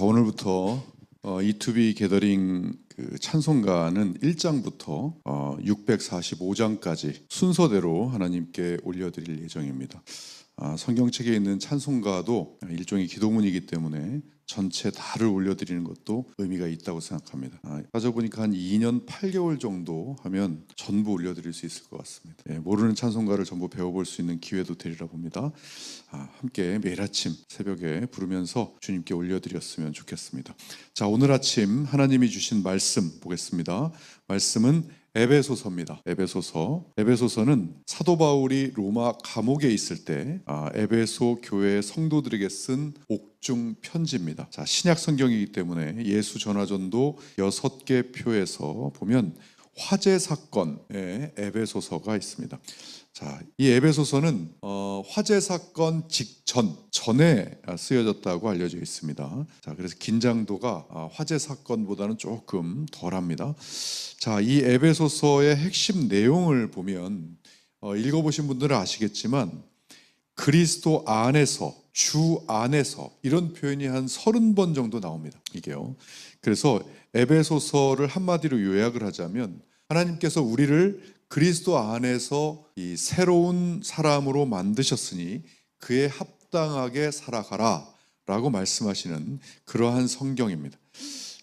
오늘부터 E2B 게더링 찬송가는 1장부터 645장까지 순서대로 하나님께 올려드릴 예정입니다. 성경책에 있는 찬송가도 일종의 기도문이기 때문에 전체 다를 올려드리는 것도 의미가 있다고 생각합니다. 따져보니까 한 2년 8개월 정도 하면 전부 올려드릴 수 있을 것 같습니다. 모르는 찬송가를 전부 배워볼 수 있는 기회도 되리라 봅니다. 함께 매일 아침 새벽에 부르면서 주님께 올려드렸으면 좋겠습니다. 자, 오늘 아침 하나님이 주신 말씀 보겠습니다. 말씀은 에베소서입니다. 에베소서는 사도 바울이 로마 감옥에 있을 때 에베소 교회 성도들에게 쓴 옥중 편지입니다. 자, 신약 성경이기 때문에 예수 전화전도 6개 표에서 보면 화재 사건의 에베소서가 있습니다. 자, 이 에베소서는 화재 사건 전에 쓰여졌다고 알려져 있습니다. 자, 그래서 긴장도가 화재 사건보다는 조금 덜합니다. 자, 이 에베소서의 핵심 내용을 보면 읽어보신 분들은 아시겠지만 그리스도 안에서, 주 안에서 이런 표현이 한 30번 정도 나옵니다. 이게요. 그래서 에베소서를 한마디로 요약을 하자면 하나님께서 우리를 그리스도 안에서 이 새로운 사람으로 만드셨으니 그에 합당하게 살아가라 라고 말씀하시는 그러한 성경입니다.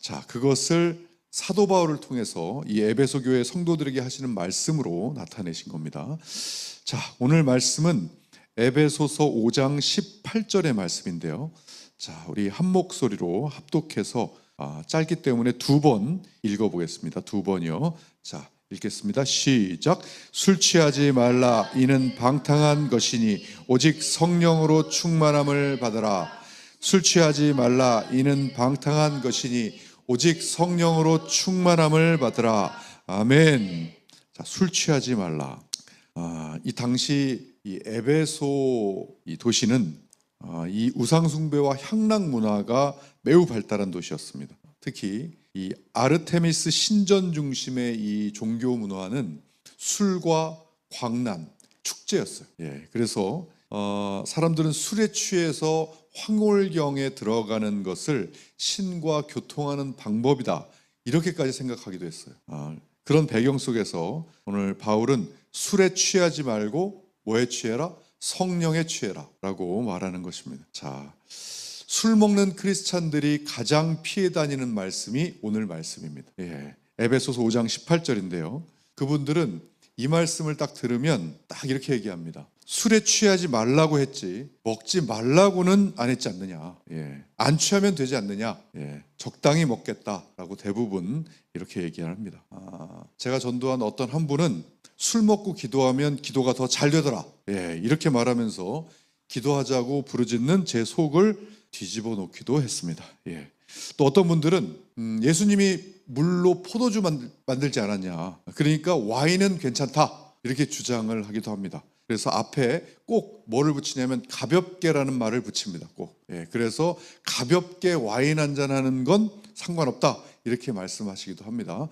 자, 그것을 사도 바울을 통해서 이 에베소 교회 성도들에게 하시는 말씀으로 나타내신 겁니다. 자, 오늘 말씀은 에베소서 5장 18절의 말씀인데요. 자, 우리 한 목소리로 합독해서 짧기 때문에 2번 읽어보겠습니다. 2번이요. 자, 읽겠습니다. 시작. 술 취하지 말라. 이는 방탕한 것이니 오직 성령으로 충만함을 받으라. 술 취하지 말라. 이는 방탕한 것이니 오직 성령으로 충만함을 받으라. 아멘. 자, 술 취하지 말라. 이 당시 이 에베소 이 도시는 이 우상숭배와 향락 문화가 매우 발달한 도시였습니다. 특히 이 아르테미스 신전 중심의 이 종교 문화는 술과 광란, 축제였어요. 그래서 사람들은 술에 취해서 황홀경에 들어가는 것을 신과 교통하는 방법이다, 이렇게까지 생각하기도 했어요. 그런 배경 속에서 오늘 바울은 술에 취하지 말고 뭐에 취해라? 성령에 취해라 라고 말하는 것입니다. 자, 술 먹는 크리스찬들이 가장 피해 다니는 말씀이 오늘 말씀입니다. 에베소서 5장 18절인데요. 그분들은 이 말씀을 딱 들으면 딱 이렇게 얘기합니다. 술에 취하지 말라고 했지 먹지 말라고는 안 했지 않느냐. 안 취하면 되지 않느냐. 적당히 먹겠다라고 대부분 이렇게 얘기합니다. 제가 전도한 어떤 한 분은 술 먹고 기도하면 기도가 더 잘 되더라. 이렇게 말하면서 기도하자고 부르짖는 제 속을 뒤집어 놓기도 했습니다. 또 어떤 분들은 예수님이 물로 포도주 만들지 않았냐, 그러니까 와인은 괜찮다, 이렇게 주장을 하기도 합니다. 그래서 앞에 꼭 뭐를 붙이냐면 가볍게라는 말을 붙입니다. 꼭. 그래서 가볍게 와인 한잔 하는 건 상관없다, 이렇게 말씀하시기도 합니다.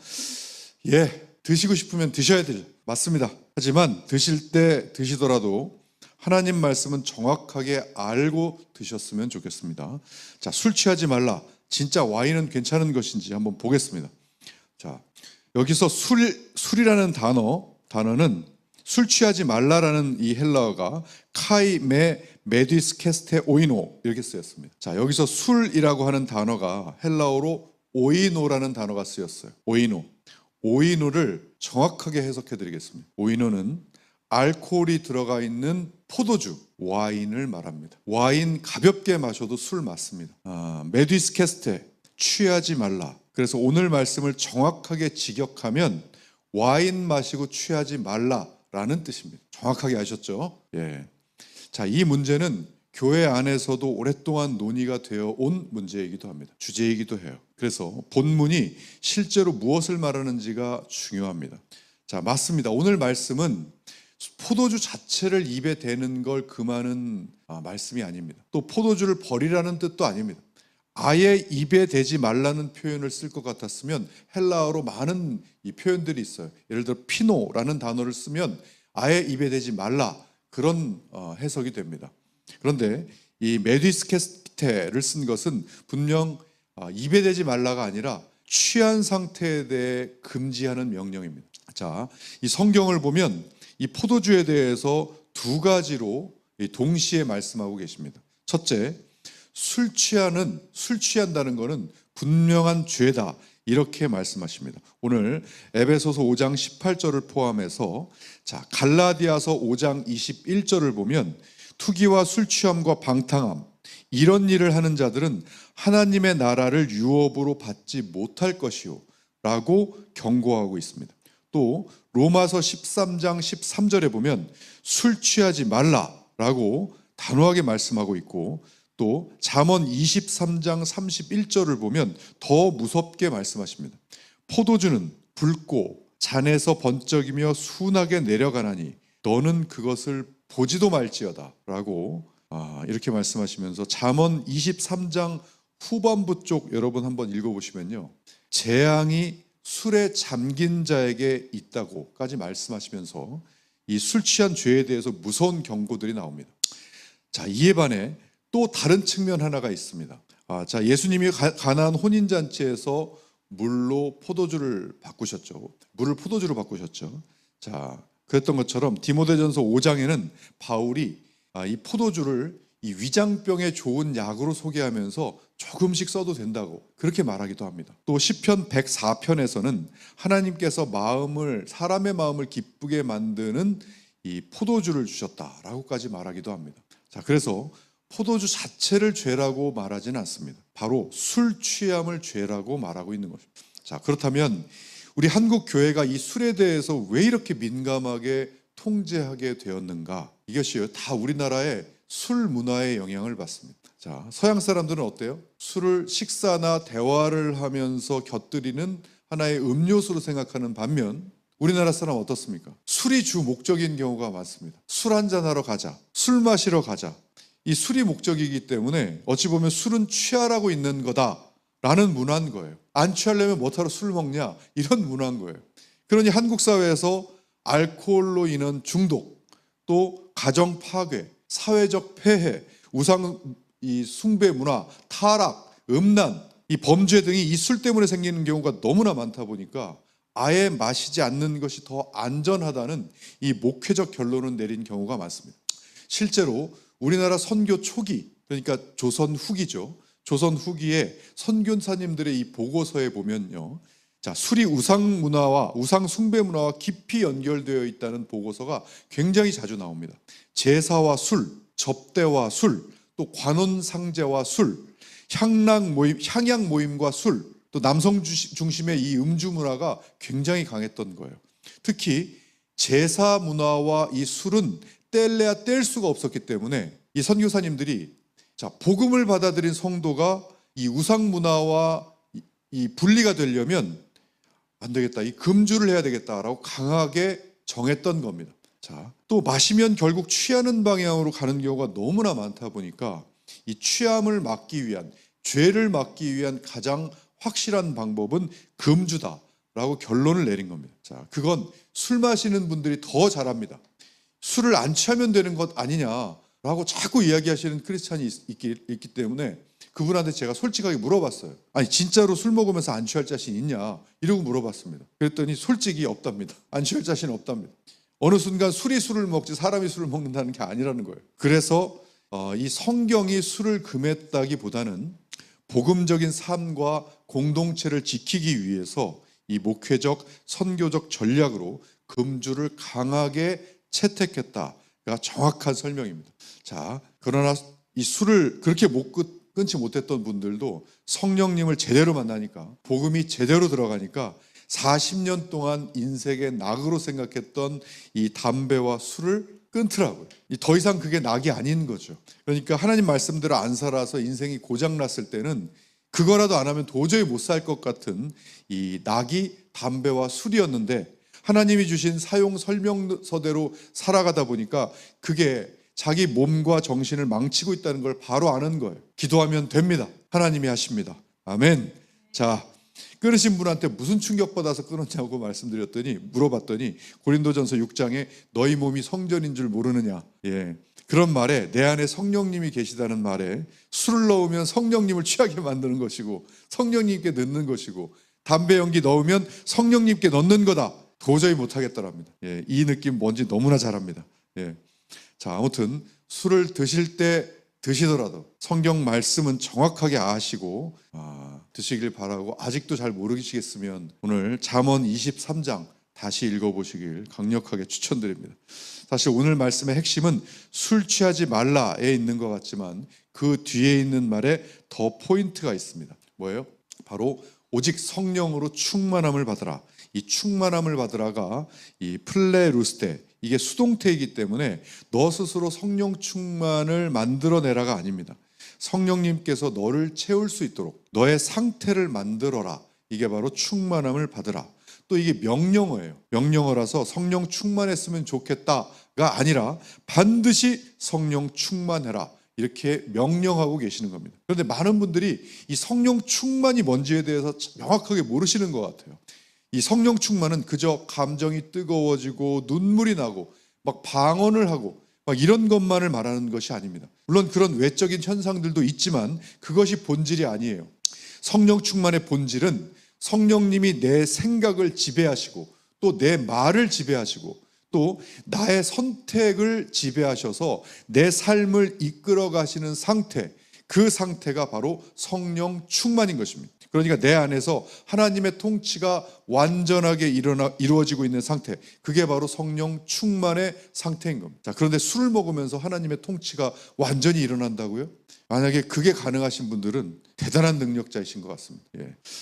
드시고 싶으면 드셔야 될, 맞습니다. 하지만 드실 때 드시더라도 하나님 말씀은 정확하게 알고 드셨으면 좋겠습니다. 자, 술 취하지 말라. 진짜 와인은 괜찮은 것인지 한번 보겠습니다. 자, 여기서 술이라는 단어는 술 취하지 말라라는 이 헬라어가 카이 메 메디스 캐스테 오이노 이렇게 쓰였습니다. 자, 여기서 술이라고 하는 단어가 헬라어로 오이노라는 단어가 쓰였어요. 오이노를 정확하게 해석해 드리겠습니다. 오이노는 알코올이 들어가 있는 포도주, 와인을 말합니다. 와인 가볍게 마셔도 술 맞습니다. 메디스 캐스테, 취하지 말라. 그래서 오늘 말씀을 정확하게 직역하면 와인 마시고 취하지 말라라는 뜻입니다. 정확하게 아셨죠? 자, 이 문제는 교회 안에서도 오랫동안 논의가 되어 온 문제이기도 합니다. 주제이기도 해요. 그래서 본문이 실제로 무엇을 말하는지가 중요합니다. 자, 맞습니다. 오늘 말씀은 포도주 자체를 입에 대는 걸 금하는 말씀이 아닙니다. 또 포도주를 버리라는 뜻도 아닙니다. 아예 입에 대지 말라는 표현을 쓸 것 같았으면 헬라어로 많은 이 표현들이 있어요. 예를 들어 피노라는 단어를 쓰면 아예 입에 대지 말라, 그런 해석이 됩니다. 그런데 이 메디스케스테를 쓴 것은 분명 입에 대지 말라가 아니라 취한 상태에 대해 금지하는 명령입니다. 자, 이 성경을 보면 이 포도주에 대해서 두 가지로 동시에 말씀하고 계십니다. 첫째, 술 취한다는 것은 분명한 죄다, 이렇게 말씀하십니다. 오늘 에베소서 5장 18절을 포함해서 갈라디아서 5장 21절을 보면 투기와 술 취함과 방탕함, 이런 일을 하는 자들은 하나님의 나라를 유업으로 받지 못할 것이요 라고 경고하고 있습니다. 또 로마서 13장 13절에 보면 술 취하지 말라라고 단호하게 말씀하고 있고, 또 잠언 23장 31절을 보면 더 무섭게 말씀하십니다. 포도주는 붉고 잔에서 번쩍이며 순하게 내려가나니 너는 그것을 보지도 말지어다 라고 이렇게 말씀하시면서 잠언 23장 후반부 쪽 여러분 한번 읽어보시면요, 재앙이 술에 잠긴 자에게 있다고까지 말씀하시면서 이 술 취한 죄에 대해서 무서운 경고들이 나옵니다. 자, 이에 반해 또 다른 측면 하나가 있습니다. 예수님이 가나안 혼인잔치에서 물로 포도주를 바꾸셨죠. 물을 포도주로 바꾸셨죠. 자, 그랬던 것처럼 디모데전서 5장에는 바울이 이 포도주를 이 위장병에 좋은 약으로 소개하면서 조금씩 써도 된다고 그렇게 말하기도 합니다. 또 시편 104편에서는 하나님께서 사람의 마음을 기쁘게 만드는 이 포도주를 주셨다라고까지 말하기도 합니다. 자, 그래서 포도주 자체를 죄라고 말하지는 않습니다. 바로 술 취함을 죄라고 말하고 있는 것입니다. 자, 그렇다면 우리 한국 교회가 이 술에 대해서 왜 이렇게 민감하게 통제하게 되었는가? 이것이요, 다 우리나라의 술 문화의 영향을 받습니다. 자, 서양 사람들은 어때요? 술을 식사나 대화를 하면서 곁들이는 하나의 음료수로 생각하는 반면 우리나라 사람 어떻습니까? 술이 주 목적인 경우가 많습니다. 술 한잔하러 가자, 술 마시러 가자. 이 술이 목적이기 때문에 어찌 보면 술은 취하라고 있는 거다라는 문화인 거예요. 안 취하려면 뭐하러 술 먹냐, 이런 문화인 거예요. 그러니 한국 사회에서 알코올로 인한 중독, 또 가정 파괴, 사회적 폐해, 우상 숭배 문화, 타락, 음란, 이 범죄 등이 이 술 때문에 생기는 경우가 너무나 많다 보니까 아예 마시지 않는 것이 더 안전하다는 이 목회적 결론을 내린 경우가 많습니다. 실제로 우리나라 선교 초기, 그러니까 조선 후기죠. 조선 후기에 선교사님들의 이 보고서에 보면요, 자, 술이 우상 문화와 우상 숭배 문화와 깊이 연결되어 있다는 보고서가 굉장히 자주 나옵니다. 제사와 술, 접대와 술, 또 관원 상제와 술, 향양 모임과 술, 또 남성 중심의 이 음주 문화가 굉장히 강했던 거예요. 특히 제사 문화와 이 술은 뗄래야 뗄 수가 없었기 때문에 이 선교사님들이 복음을 받아들인 성도가 이 우상 문화와 이 분리가 되려면 안 되겠다, 이 금주를 해야 되겠다라고 강하게 정했던 겁니다. 자, 또 마시면 결국 취하는 방향으로 가는 경우가 너무나 많다 보니까 이 취함을 막기 위한, 죄를 막기 위한 가장 확실한 방법은 금주다라고 결론을 내린 겁니다. 자, 그건 술 마시는 분들이 더 잘합니다. 술을 안 취하면 되는 것 아니냐라고 자꾸 이야기하시는 크리스찬이 있기 때문에 그분한테 제가 솔직하게 물어봤어요. 아니, 진짜로 술 먹으면서 안 취할 자신 있냐? 이러고 물어봤습니다. 그랬더니 솔직히 없답니다. 안 취할 자신 없답니다. 어느 순간 술을 먹지 사람이 술을 먹는다는 게 아니라는 거예요. 그래서 이 성경이 술을 금했다기보다는 복음적인 삶과 공동체를 지키기 위해서 이 목회적, 선교적 전략으로 금주를 강하게 채택했다가 정확한 설명입니다. 자, 그러나 이 술을 그렇게 끊지 못했던 분들도 성령님을 제대로 만나니까, 복음이 제대로 들어가니까 40년 동안 인생의 낙으로 생각했던 이 담배와 술을 끊더라고요. 더 이상 그게 낙이 아닌 거죠. 그러니까 하나님 말씀대로 안 살아서 인생이 고장났을 때는 그거라도 안 하면 도저히 못 살 것 같은 이 낙이 담배와 술이었는데, 하나님이 주신 사용 설명서대로 살아가다 보니까 그게 자기 몸과 정신을 망치고 있다는 걸 바로 아는 거예요. 기도하면 됩니다. 하나님이 하십니다. 아멘. 자, 끊으신 분한테 무슨 충격받아서 끊었냐고 물어봤더니 고린도전서 6장에 너희 몸이 성전인 줄 모르느냐. 예. 그런 말에 내 안에 성령님이 계시다는 말에 술을 넣으면 성령님을 취하게 만드는 것이고 성령님께 넣는 것이고 담배 연기 넣으면 성령님께 넣는 거다. 도저히 못하겠더랍니다. 이 느낌 뭔지 너무나 잘 압니다. 자, 아무튼 술을 드실 때 드시더라도 성경 말씀은 정확하게 아시고 드시길 바라고, 아직도 잘 모르시겠으면 오늘 잠언 23장 다시 읽어보시길 강력하게 추천드립니다. 사실 오늘 말씀의 핵심은 술 취하지 말라에 있는 것 같지만 그 뒤에 있는 말에 더 포인트가 있습니다. 뭐예요? 바로 오직 성령으로 충만함을 받으라. 이 충만함을 받으라가 이 플레루스테, 이게 수동태이기 때문에 너 스스로 성령 충만을 만들어내라가 아닙니다. 성령님께서 너를 채울 수 있도록 너의 상태를 만들어라. 이게 바로 충만함을 받으라. 또 이게 명령어예요. 명령어라서 성령 충만했으면 좋겠다가 아니라 반드시 성령 충만해라. 이렇게 명령하고 계시는 겁니다. 그런데 많은 분들이 이 성령 충만이 뭔지에 대해서 명확하게 모르시는 것 같아요. 이 성령 충만은 그저 감정이 뜨거워지고 눈물이 나고 막 방언을 하고 막 이런 것만을 말하는 것이 아닙니다. 물론 그런 외적인 현상들도 있지만 그것이 본질이 아니에요. 성령 충만의 본질은 성령님이 내 생각을 지배하시고 또 내 말을 지배하시고 또 나의 선택을 지배하셔서 내 삶을 이끌어 가시는 상태, 그 상태가 바로 성령 충만인 것입니다. 그러니까 내 안에서 하나님의 통치가 완전하게 이루어지고 있는 상태, 그게 바로 성령 충만의 상태인 겁니다. 자, 그런데 술을 먹으면서 하나님의 통치가 완전히 일어난다고요? 만약에 그게 가능하신 분들은 대단한 능력자이신 것 같습니다.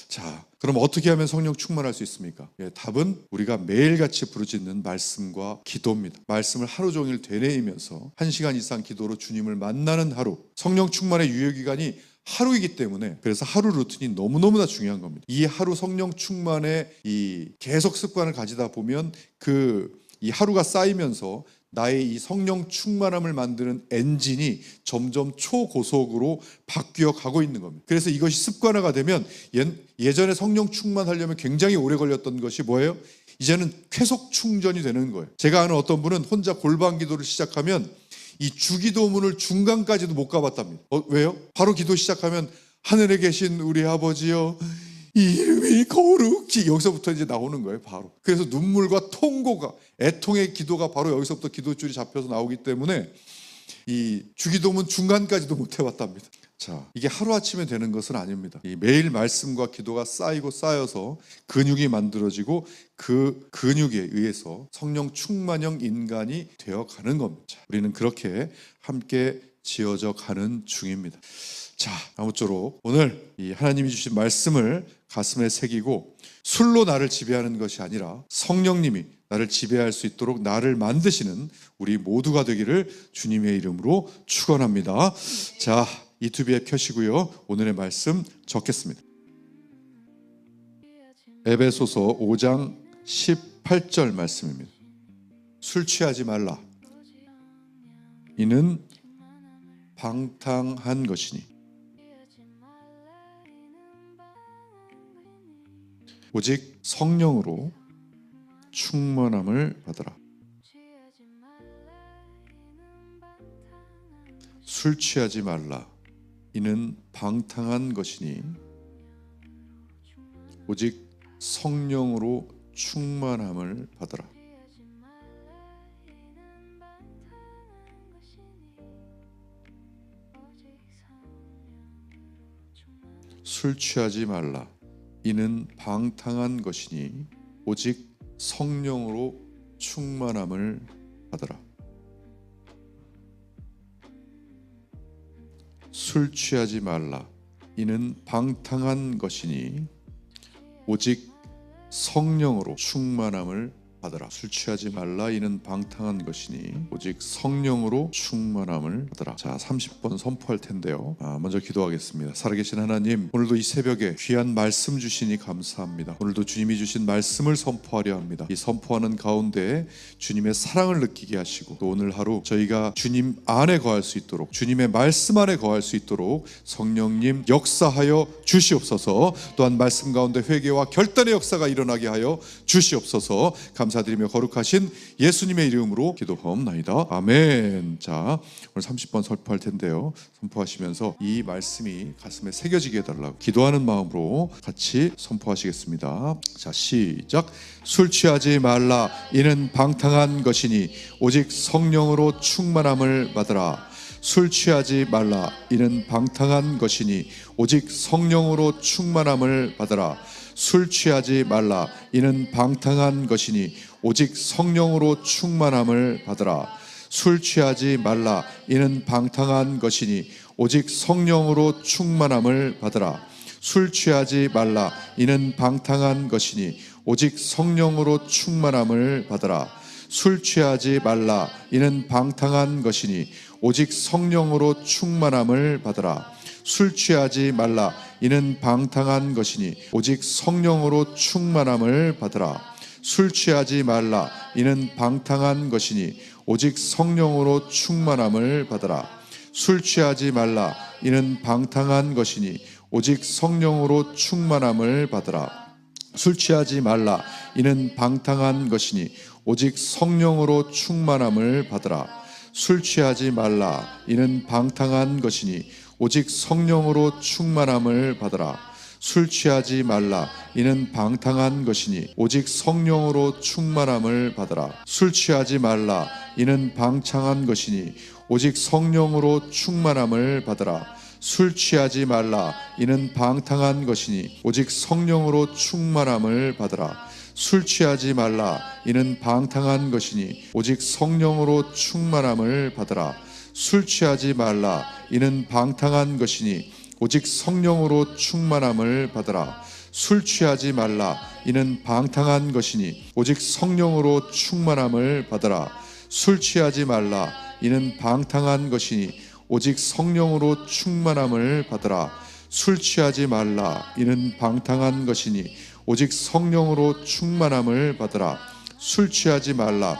자, 그럼 어떻게 하면 성령 충만할 수 있습니까? 답은 우리가 매일같이 부르짖는 말씀과 기도입니다. 말씀을 하루 종일 되뇌이면서 1시간 이상 기도로 주님을 만나는 하루, 성령 충만의 유효기간이 하루이기 때문에 그래서 하루 루틴이 너무너무나 중요한 겁니다. 이 하루 성령 충만의 이 계속 습관을 가지다 보면 이 하루가 쌓이면서 나의 이 성령 충만함을 만드는 엔진이 점점 초고속으로 바뀌어 가고 있는 겁니다. 그래서 이것이 습관화가 되면 예전에 성령 충만하려면 굉장히 오래 걸렸던 것이 뭐예요? 이제는 쾌속 충전이 되는 거예요. 제가 아는 어떤 분은 혼자 골방 기도를 시작하면 이 주기도문을 중간까지도 못 가봤답니다. 왜요? 바로 기도 시작하면 하늘에 계신 우리 아버지여 이름이 거룩히, 여기서부터 이제 나오는 거예요. 바로. 그래서 눈물과 통고가, 애통의 기도가 바로 여기서부터 기도줄이 잡혀서 나오기 때문에 이 주기도문 중간까지도 못 해봤답니다. 자, 이게 하루아침에 되는 것은 아닙니다. 이 매일 말씀과 기도가 쌓이고 쌓여서 근육이 만들어지고 그 근육에 의해서 성령 충만형 인간이 되어가는 겁니다. 자, 우리는 그렇게 함께 지어져 가는 중입니다. 자, 아무쪼록 오늘 이 하나님이 주신 말씀을 가슴에 새기고 술로 나를 지배하는 것이 아니라 성령님이 나를 지배할 수 있도록 나를 만드시는 우리 모두가 되기를 주님의 이름으로 축원합니다. 자, 유튜브에 켜시고요. 오늘의 말씀 적겠습니다. 에베소서 5장 18절 말씀입니다. 술 취하지 말라. 이는 방탕한 것이니 오직 성령으로 충만함을 받으라. 술 취하지 말라. 이는 방탕한 것이니 오직 성령으로 충만함을 받으라. 술 취하지 말라. 이는 방탕한 것이니 오직 성령으로 충만함을 받으라. 술 취하지 말라. 이는 방탕한 것이니 오직 성령으로 충만함을 받으라. 술 취하지 말라. 이는 방탕한 것이니 오직 성령으로 충만함을 받으라. 자, 30번 선포할 텐데요. 먼저 기도하겠습니다. 살아계신 하나님, 오늘도 이 새벽에 귀한 말씀 주시니 감사합니다. 오늘도 주님이 주신 말씀을 선포하려 합니다. 이 선포하는 가운데 주님의 사랑을 느끼게 하시고 또 오늘 하루 저희가 주님 안에 거할 수 있도록, 주님의 말씀 안에 거할 수 있도록 성령님 역사하여 주시옵소서. 또한 말씀 가운데 회개와 결단의 역사가 일어나게 하여 주시옵소서. 감사합니다. 감사드리며 거룩하신 예수님의 이름으로 기도하옵나이다. 아멘. 자, 오늘 30번 선포할 텐데요. 선포하시면서 이 말씀이 가슴에 새겨지게 해달라고 기도하는 마음으로 같이 선포하시겠습니다. 자, 시작. 술 취하지 말라. 이는 방탕한 것이니 오직 성령으로 충만함을 받으라. 술 취하지 말라. 이는 방탕한 것이니 오직 성령으로 충만함을 받으라. 술 취하지 말라. 이는 방탕한 것이니 오직 성령으로 충만함을 받으라. 술 취하지 말라. 이는 방탕한 것이니 오직 성령으로 충만함을 받으라. 술 취하지 말라. 이는 방탕한 것이니 오직 성령으로 충만함을 받으라. 술 취하지 말라. 이는 방탕한 것이니 오직 성령으로 충만함을 받으라. 술 취하지 말라. 이는 방탕한 것이니 오직 성령으로 충만함을 받으라. 술 취하지 말라. 이는 방탕한 것이니 오직 성령으로 충만함을 받으라. 술 취하지 말라. 이는 방탕한 것이니 오직 성령으로 충만함을 받으라. 술 취하지 말라. 이는 방탕한 것이니 오직 성령으로 충만함을 받으라. 술 취하지 말라. 이는 방탕한 것이니 오직 성령으로 충만함을 받으라. 술 취하지 말라. 이는 방탕한 것이니 오직 성령으로 충만함을 받으라. 술 취하지 말라. 이는 방탕한 것이니 오직 성령으로 충만함을 받으라. 술 취하지 말라. 이는 방탕한 것이니 오직 성령으로 충만함을 받으라. 술 취하지 말라. 이는 방탕한 것이니 오직 성령으로 충만함을 받으라. 술 취하지 말라. 이는 방탕한 것이니 오직 성령으로 충만함을 받으라. 술 취하지 말라. 이는 방탕한 것이니 오직 성령으로 충만함을 받으라. 술 취하지 말라. 이는 방탕한 것이니 오직 성령으로 충만함을 받으라. 술 취하지 말라. 이는 방탕한 것이니 오직 성령으로 충만함을 받으라. 술 취하지 말라.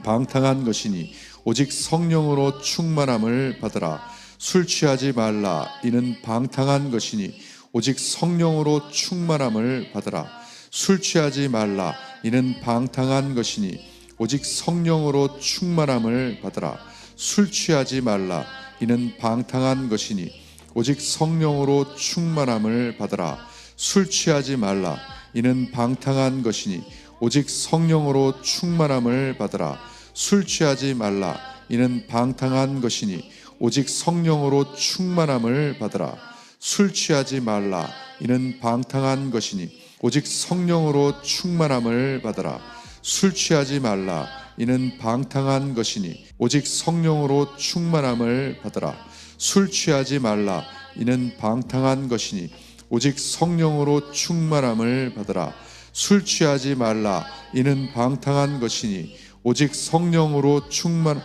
방탕한 것이니 오직 성령으로 충만함을 받으라. 술 취하지 말라. 이는 방탕한 것이니 오직 성령으로 충만함을 받으라. 술 취하지 말라. 이는 방탕한 것이니 오직 성령으로 충만함을 받으라. 술 취하지 말라. 이는 방탕한 것이니 오직 성령으로 충만함을 받으라. 술 취하지 말라. 이는 방탕한 것이니 오직 성령으로 충만함을 받으라. 술 취하지 말라. 이는 방탕한 것이니 오직 성령으로 충만함을 받으라. 술 취하지 말라. 이는 방탕한 것이니 오직 성령으로 충만함을 받으라. 술 취하지 말라. 이는 방탕한 것이니 오직 성령으로 충만함을 받으라. 술 취하지 말라. 이는 방탕한 것이니 오직 성령으로 충만함을 받으라. 술 취하지 말라. 이는 방탕한 것이니 오직 성령으로 충만.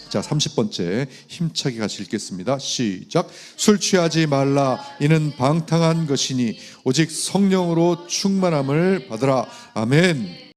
자, 30번째 힘차게 같이 읽겠습니다. 시작. 술 취하지 말라. 이는 방탕한 것이니 오직 성령으로 충만함을 받으라. 아멘.